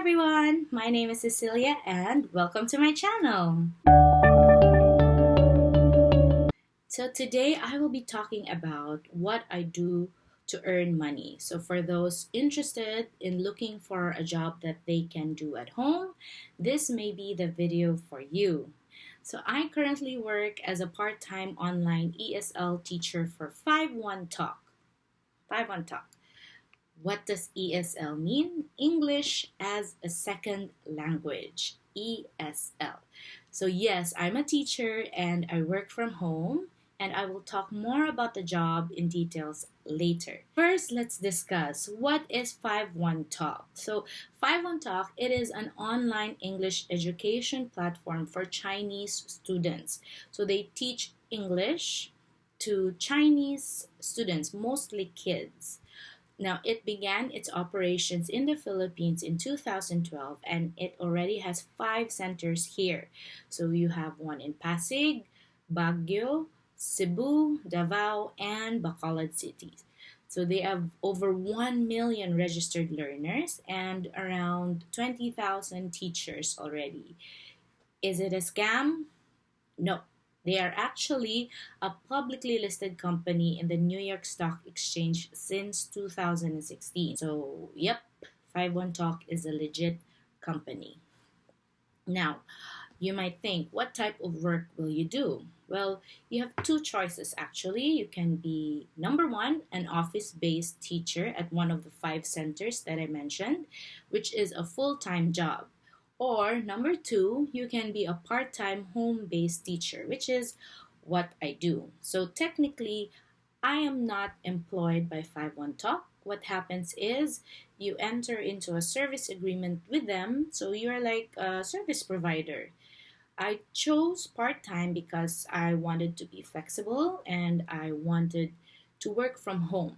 everyone, my name is Cecilia and welcome to my channel. So today I will be talking about what I do to earn money. So for those interested in looking for a job that they can do at home, this may be the video for you. So I currently work as a part-time online ESL teacher for 51 Talk. 51 Talk. What does ESL mean? English as a second language. ESL. So yes, I'm a teacher and I work from home, and I will talk more about the job in details later. First, let's discuss what is 51 Talk. So 51 Talk, it is an online English education platform for Chinese students. So they teach English to Chinese students, mostly kids. Now, it began its operations in the Philippines in 2012 and it already has 5 centers here. So you have one in Pasig, Baguio, Cebu, Davao, and Bacolod cities. So they have over 1 million registered learners and around 20,000 teachers already. Is it a scam? No, they are actually a publicly listed company in the New York Stock Exchange since 2016. So, yep, 51 Talk is a legit company. Now, you might think, what type of work will you do? Well, you have two choices actually. You can be number one, an office based teacher at one of the 5 centers that I mentioned, which is a full time job. Or number two, you can be a part time home based teacher, which is what I do. So technically, I am not employed by 51 Talk. What happens is you enter into a service agreement with them, so you're like a service provider. I chose part time because I wanted to be flexible and I wanted to work from home.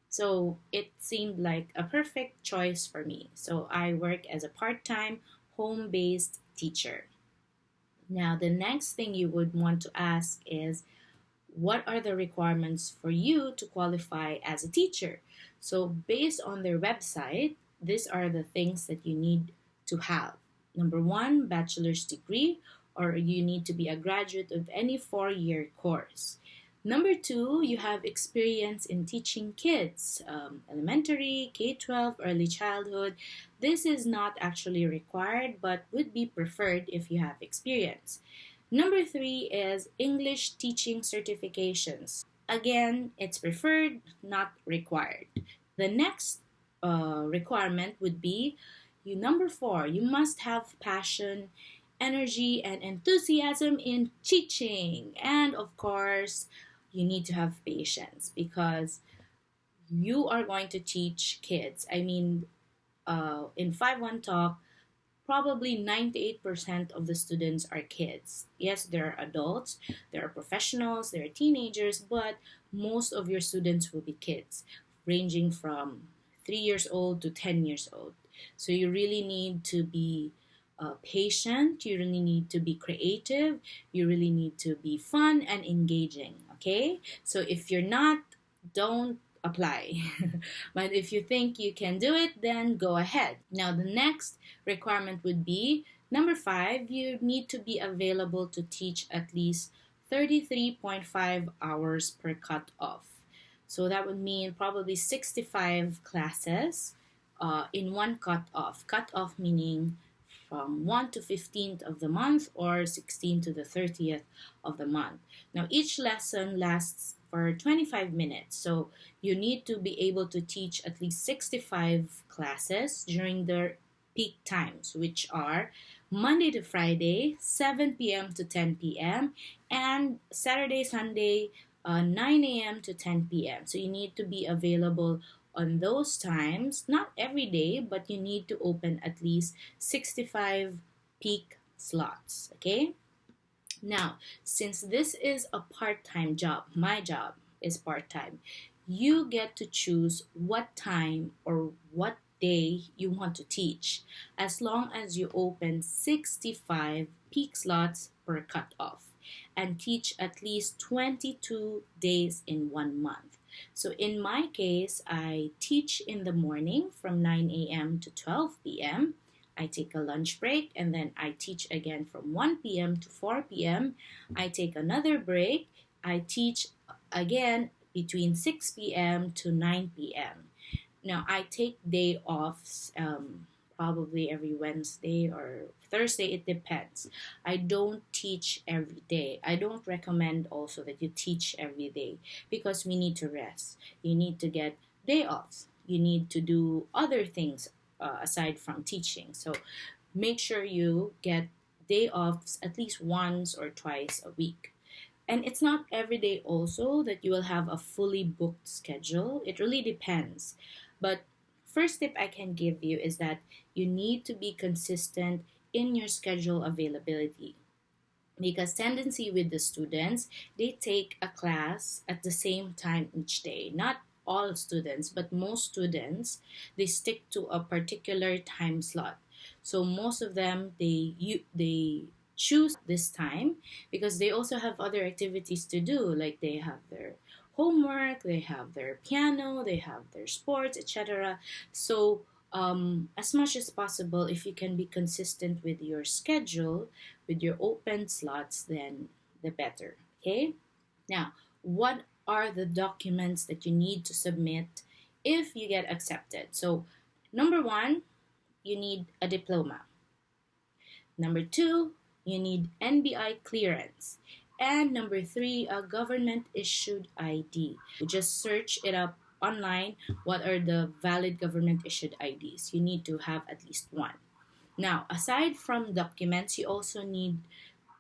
So it seemed like a perfect choice for me. So I work as a part time home based teacher. Now, the next thing you would want to ask is, what are the requirements for you to qualify as a teacher? So, based on their website, these are the things that you need to have. Number one, bachelor's degree, or you need to be a graduate of any 4 year course. Number two, you have experience in teaching kids, elementary, K-12, early childhood. This is not actually required but would be preferred if you have experience. Number three is English teaching certifications. Again, it's preferred, not required. The next requirement would be number four, you must have passion, energy, and enthusiasm in teaching. And of course, you need to have patience because you are going to teach kids. I mean, in 51 Talk, probably 98% of the students are kids. Yes, there are adults, there are professionals, there are teenagers, but most of your students will be kids, ranging from 3 years old to 10 years old. So you really need to be patient, you really need to be creative, you really need to be fun and engaging, okay? So if you're not, don't apply. But if you think you can do it, then go ahead. Now, the next requirement would be number five, you need to be available to teach at least 33.5 hours per cut-off. So that would mean probably 65 classes in one cut-off. Cut-off meaning from 1 to 15th of the month or 16th to the 30th of the month. Now, each lesson lasts for 25 minutes. So you need to be able to teach at least 65 classes during the peak times, which are Monday to Friday, 7 p.m. to 10 p.m., and Saturday, Sunday, 9 a.m. to 10 p.m. So you need to be available on those times, not every day, but you need to open at least 65 peak slots, okay? Now, since this is a part-time job, my job is part-time, you get to choose what time or what day you want to teach, as long as you open 65 peak slots per cutoff and teach at least 22 days in 1 month. So in my case, I teach in the morning from 9 a.m. to 12 p.m. I take a lunch break, and then I teach again from 1 p.m. to 4 p.m. I take another break. I teach again between 6 p.m. to 9 p.m. Now, I take day offs probably every Wednesday or Thursday, it depends. I don't teach every day. I don't recommend also that you teach every day because we need to rest. You need to get day offs. You need to do other things aside from teaching. So make sure you get day offs at least once or twice a week. And it's not every day also that you will have a fully booked schedule. It really depends. But first tip I can give you is that you need to be consistent in your schedule availability. Because tendency with the students, they take a class at the same time each day. Not all students, but most students, they stick to a particular time slot. So most of them, they choose this time because they also have other activities to do, like they have their homework, they have their piano, they have their sports, etc. So as much as possible, if you can be consistent with your schedule, with your open slots, then the better. Okay? Now, what are the documents that you need to submit if you get accepted? So, number one, you need a diploma. Number two, you need NBI clearance. And number three, a government issued ID. Just search it up online. What are the valid government issued IDs? You need to have at least one. Now, aside from documents, you also need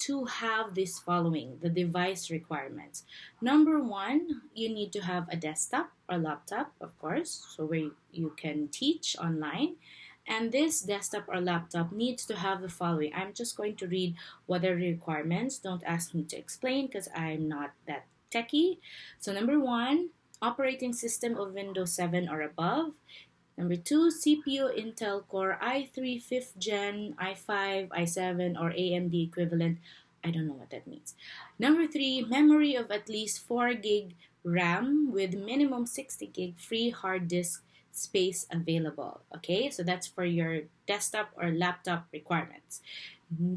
to have this following the device requirements. Number one, you need to have a desktop or laptop, of course, so where you can teach online. And this desktop or laptop needs to have the following. I'm just going to read what are the requirements. Don't ask me to explain because I'm not that techie. So, number one, operating system of Windows 7 or above. Number two, CPU Intel Core i3 5th Gen, i5, i7, or AMD equivalent. I don't know what that means. Number three, memory of at least 4 gig RAM with minimum 60 gig free hard disk space available. Okay, so that's for your desktop or laptop requirements.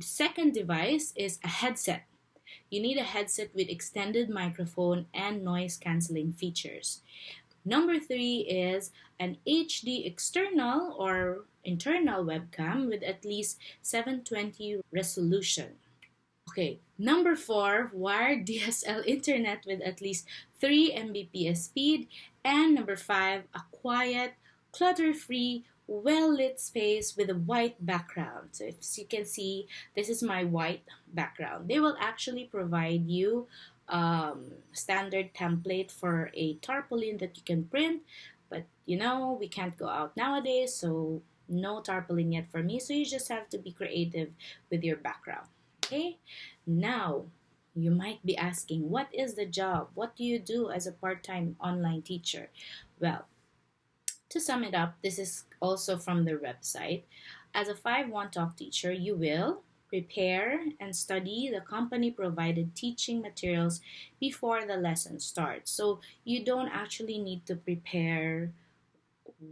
Second device is a headset. You need a headset with extended microphone and noise cancelling features. Number three is an HD external or internal webcam with at least 720 resolution. Okay, number four, wired DSL internet with at least 3 Mbps speed. And number five, a quiet, clutter-free, well-lit space with a white background. So if you can see, this is my white background. They will actually provide you standard template for a tarpaulin that you can print, but we can't go out nowadays, so no tarpaulin yet for me. So you just have to be creative with your background. Okay, now you might be asking, what is the job? What do you do as a part-time online teacher? Well, to sum it up, this is also from the website. As a 5-1 Talk teacher, you will prepare and study the company provided teaching materials before the lesson starts. So you don't actually need to prepare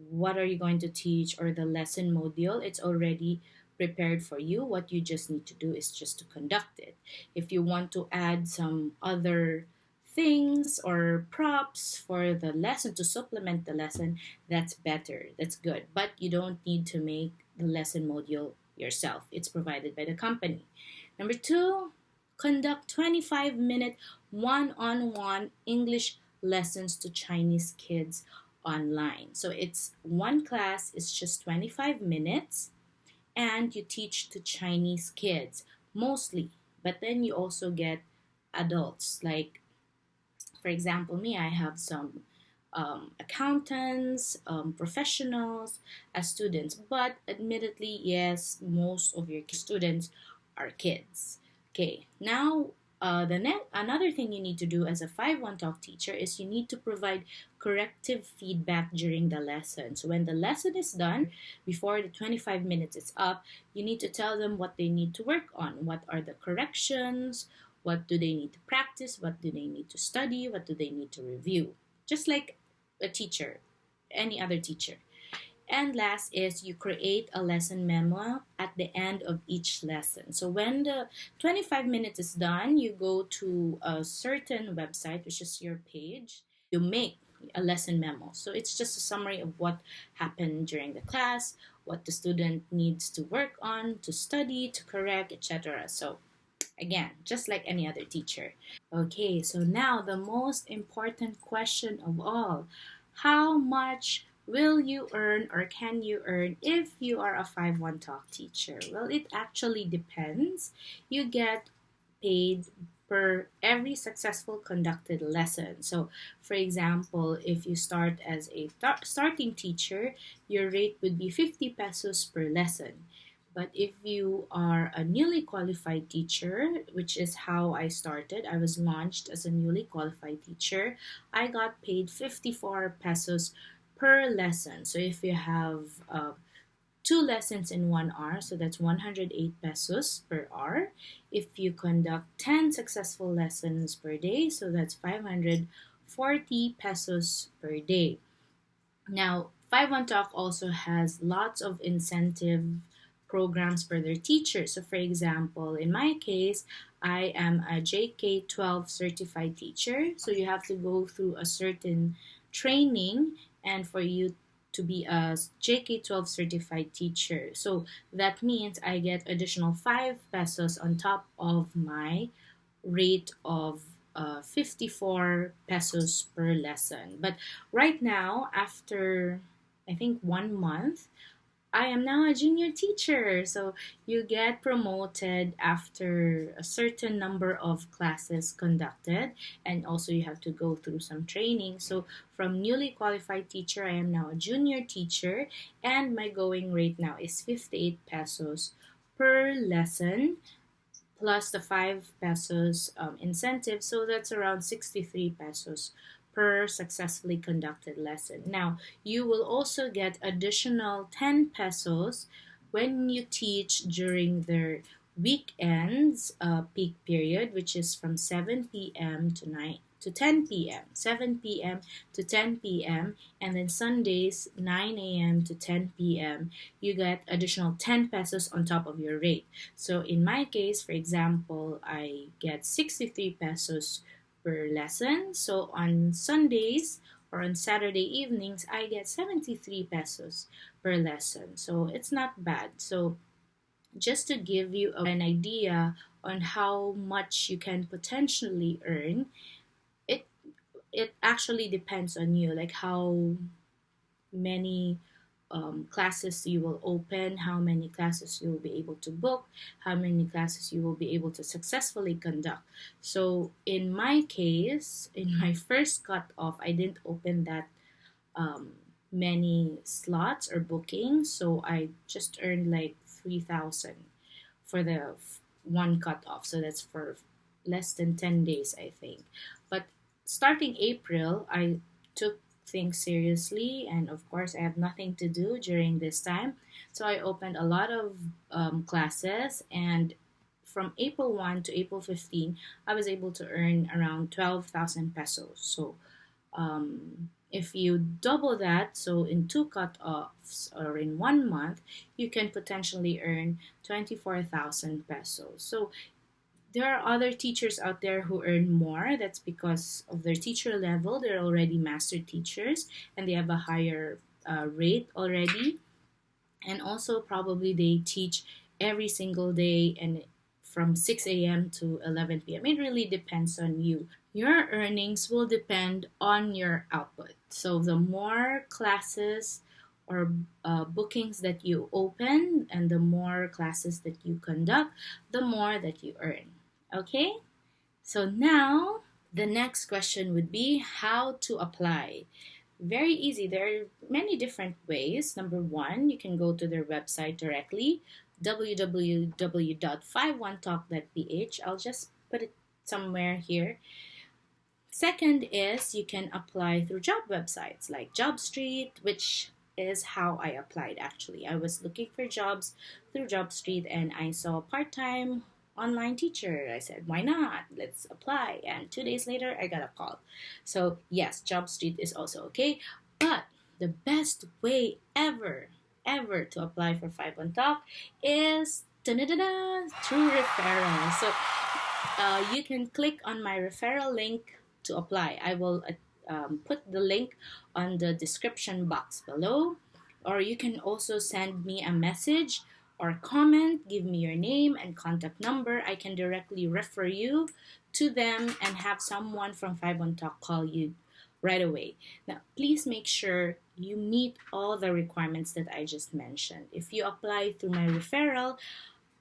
what are you going to teach or the lesson module. It's already prepared for you. What you just need to do is just to conduct it. If you want to add some other things or props for the lesson to supplement the lesson, that's better. That's good. But you don't need to make the lesson module yourself. It's provided by the company. Number two, conduct 25-minute one-on-one English lessons to Chinese kids online. So it's one class is just 25 minutes and you teach to Chinese kids mostly, but then you also get adults, like for example me, I have some accountants, professionals as students, but admittedly, yes, most of your students are kids. Okay, now another thing you need to do as a 5-1 Talk teacher is you need to provide corrective feedback during the lesson. So when the lesson is done, before the 25 minutes is up, you need to tell them what they need to work on. What are the corrections? What do they need to practice? What do they need to study? What do they need to review? Just like a teacher, any other teacher. And last is you create a lesson memo at the end of each lesson. So when the 25 minutes is done, you go to a certain website, which is your page. You make a lesson memo. So it's just a summary of what happened during the class, what the student needs to work on, to study, to correct, etc. So again, just like any other teacher. Okay, so now the most important question of all: how much will you earn or can you earn if you are a 5-1 talk teacher? Well, it actually depends. You get paid per every successful conducted lesson. So, for example, if you start as a starting teacher, your rate would be 50 pesos per lesson. But if you are a newly qualified teacher, which is how I started, I was launched as a newly qualified teacher, I got paid 54 pesos per lesson. So if you have 2 lessons in 1 hour, so that's 108 pesos per hour. If you conduct 10 successful lessons per day, so that's 540 pesos per day. Now, 5-1 Talk also has lots of incentive programs for their teachers. So, for example, in my case, I am a JK-12 certified teacher. So, you have to go through a certain training and for you to be a JK-12 certified teacher. So, that means I get additional 5 pesos on top of my rate of 54 pesos per lesson. But right now, after I think 1 month, I am now a junior teacher. So you get promoted after a certain number of classes conducted, and also you have to go through some training. So from newly qualified teacher, I am now a junior teacher, and my going rate now is 58 pesos per lesson plus the 5 pesos incentive. So that's around 63 pesos per successfully conducted lesson. Now, you will also get additional 10 pesos when you teach during their weekends peak period, which is from 7 p.m. to 10 p.m., 7 p.m. to 10 p.m., and then Sundays 9 a.m. to 10 p.m. You get additional 10 pesos on top of your rate. So in my case, for example, I get 63 pesos per lesson. So on Sundays or on Saturday evenings, I get 73 pesos per lesson. So it's not bad. So just to give you an idea on how much you can potentially earn, it it actually depends on you, like how many classes you will open, how many classes you will be able to book, how many classes you will be able to successfully conduct. So, in my case, in my first cutoff, I didn't open that um, many slots or bookings, so I just earned like 3,000 for the one cutoff. So, that's for less than 10 days, I think. But starting April, I took things seriously, and of course, I have nothing to do during this time. So I opened a lot of classes, and from April 1 to April 15, I was able to earn around 12,000 pesos. So if you double that, so in 2 cutoffs or in 1 month, you can potentially earn 24,000 pesos. So there are other teachers out there who earn more. That's because of their teacher level. They're already master teachers and they have a higher rate already. And also, probably they teach every single day and from 6 a.m. to 11 p.m. It really depends on you. Your earnings will depend on your output. So, the more classes or bookings that you open and the more classes that you conduct, the more that you earn. Okay? So now the next question would be how to apply. Very easy. There are many different ways. Number one, you can go to their website directly, www.51talk.ph. I'll just put it somewhere here. Second is you can apply through job websites like JobStreet, which is how I applied actually. I was looking for jobs through JobStreet and I saw part-time online teacher. I said, why not? Let's apply. And 2 days later, I got a call. So yes, JobStreet is also okay. But the best way ever to apply for 5 on Talk is through referral. So you can click on my referral link to apply. I will put the link on the description box below, or you can also send me a message or comment, give me your name and contact number. I can directly refer you to them and have someone from 5 on Talk call you right away. Now, please make sure you meet all the requirements that I just mentioned. If you apply through my referral,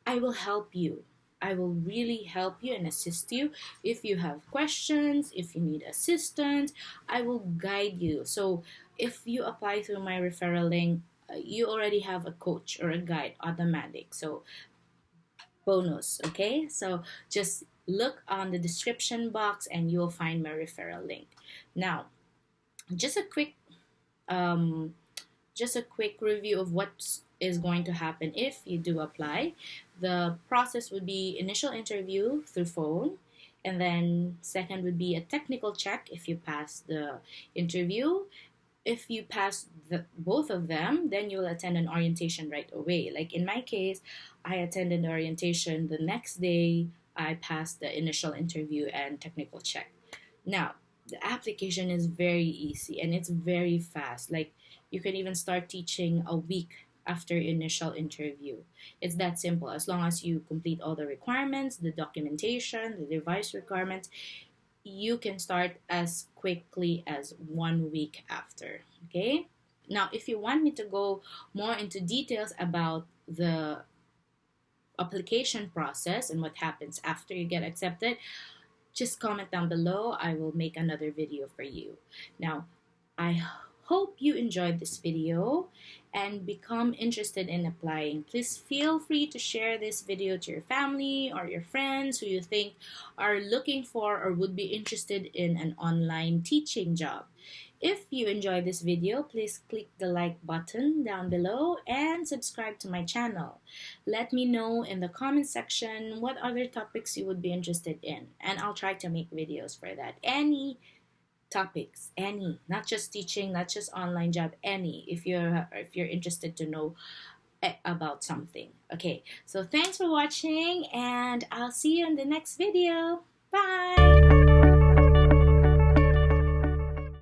I will help you. I will really help you and assist you. If you have questions, if you need assistance, I will guide you. So if you apply through my referral link, you already have a coach or a guide automatic. So bonus, okay? So just look on the description box and you'll find my referral link. Now, just a quick um, just a quick review of what is going to happen if you do apply. The process would be initial interview through phone, and then second would be a technical check if you pass the interview. If you pass both of them, then you'll attend an orientation right away. Like in my case, I attended the orientation the next day. I passed the initial interview and technical check. Now, the application is very easy and it's very fast. Like you can even start teaching a week after initial interview. It's that simple. As long as you complete all the requirements, the documentation, the device requirements, you can start as quickly as 1 week after. Okay? Now, if you want me to go more into details about the application process and what happens after you get accepted, just comment down below. I will make another video for you. Now, I hope you enjoyed this video and become interested in applying. Please feel free to share this video to your family or your friends who you think are looking for or would be interested in an online teaching job. If you enjoyed this video, please click the like button down below and subscribe to my channel. Let me know in the comment section what other topics you would be interested in, and I'll try to make videos for that. Any topics, any, not just teaching, not just online job, any, if you're interested to know about something. Okay, so thanks for watching and I'll see you in the next video. Bye.